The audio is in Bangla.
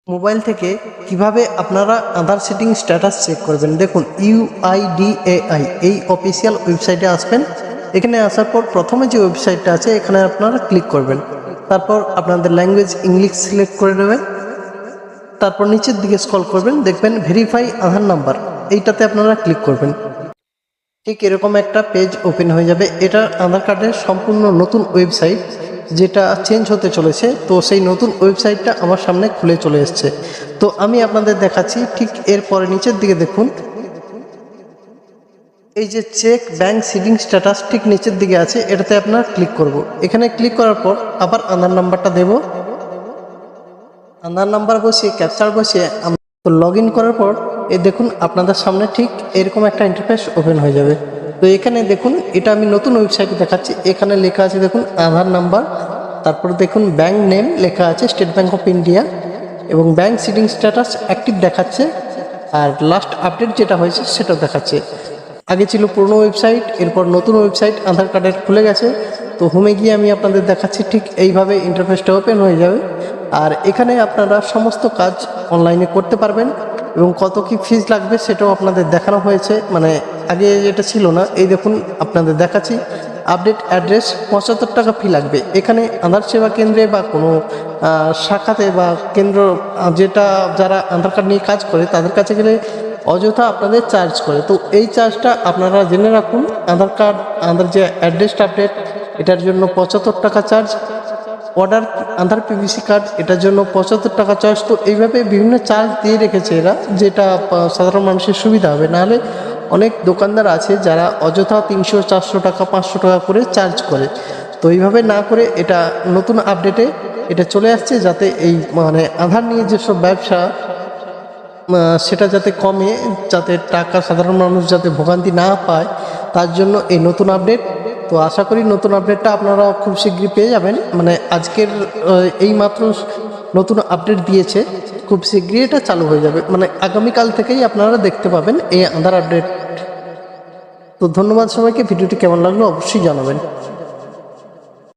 মোবাইল থেকে কিভাবে আপনারা আধার সেটিং স্ট্যাটাস চেক করবেন। দেখুন UIDAI এই অফিসিয়াল ওয়েবসাইটে আসবেন। এখানে আসার পর প্রথমে যে ওয়েবসাইটটা আছে এখানে আপনারা ক্লিক করবেন। তারপর আপনাদের ল্যাঙ্গুয়েজ ইংলিশ সিলেক্ট করে নেবেন। তারপর নিচের দিকে স্ক্রল করবেন, দেখবেন ভেরিফাই আধার নাম্বার, এইটাতে আপনারা ক্লিক করবেন। ঠিক এরকম একটা পেজ ওপেন হয়ে যাবে। এটা আধার কার্ডের সম্পূর্ণ নতুন ওয়েবসাইট, যেটা চেঞ্জ হতে চলেছে। তো সেই নতুন ওয়েবসাইটটা আমার সামনে খুলে চলে এসছে। তো আমি আপনাদের দেখাচ্ছি। ঠিক এরপরে নিচের দিকে দেখুন, এই যে চেক ব্যাংক সিডিং স্ট্যাটাস ঠিক নিচের দিকে আছে, এটাতে আপনারা ক্লিক করব। এখানে ক্লিক করার পর আবার আধার নাম্বারটা দেব। আধার নাম্বার বসিয়ে ক্যাপচার বসিয়ে তো লগ ইন করার পর এই দেখুন আপনাদের সামনে ঠিক এরকম একটা ইন্টারফেস ওপেন হয়ে যাবে। তো এখানে দেখুন, এটা আমি নতুন ওয়েবসাইটে দেখাচ্ছি। এখানে লেখা আছে দেখুন আধার নাম্বার, তারপর দেখুন ব্যাংক নেম লেখা আছে স্টেট ব্যাংক অফ ইন্ডিয়া, এবং ব্যাংক সিডিং স্ট্যাটাস অ্যাক্টিভ দেখাচ্ছে, আর লাস্ট আপডেট যেটা হয়েছে সেটা দেখাচ্ছে। আগে ছিল পুরনো ওয়েবসাইট, এরপর নতুন ওয়েবসাইট আধার কার্ডের খুলে গেছে। তো হোমে গিয়ে আমি আপনাদের দেখাচ্ছি, ঠিক এইভাবে ইন্টারফেসটা ওপেন হয়ে যাবে। আর এখানে আপনারা সমস্ত কাজ অনলাইনে করতে পারবেন, এবং কত কি ফিজ লাগবে সেটাও আপনাদের দেখানো হয়েছে। মানে আগে এটা ছিল না। এই দেখুন আপনাদের দেখাচ্ছি, আপডেট অ্যাড্রেস 75 টাকা ফি লাগবে। এখানে আধার সেবা কেন্দ্রে বা কোনো শাখাতে বা কেন্দ্র যেটা যারা আধার কার্ড নিয়ে কাজ করে তাদের কাছে গেলে অযথা আপনাদের চার্জ করে। তো এই চার্জটা আপনারা জেনে রাখুন। আধার যে অ্যাড্রেসটা আপডেট, এটার জন্য 75 টাকা চার্জ। অর্ডার আধার PVC কার্ড, এটার জন্য 75 টাকা চার্জ। তো এইভাবে বিভিন্ন চার্জ দিয়ে রেখেছে এরা, যেটা সাধারণ মানুষের সুবিধা হবে। নাহলে অনেক দোকানদার আছে যারা অযথা 300, 400 টাকা, 500 টাকা করে চার্জ করে। তো এইভাবে না করে এটা নতুন আপডেটে এটা চলে আসছে, যাতে এই মানে আধার নিয়ে যেসব ব্যবসা সেটা যাতে কমে, যাতে টাকা সাধারণ মানুষ যাতে ভোগান্তি না পায়, তার জন্য এই নতুন আপডেট। তো আশা করি নতুন আপডেটটা আপনারা খুব শীঘ্রই পেয়ে যাবেন। মানে আজকের এই মাত্র নতুন আপডেট দিয়েছে, খুব শীঘ্রই এটা চালু হয়ে যাবে। মানে আগামীকাল থেকেই আপনারা দেখতে পাবেন এই আধার আপডেট। তো ধন্যবাদ সবাইকে। ভিডিওটি কেমন লাগলো অবশ্যই জানাবেন।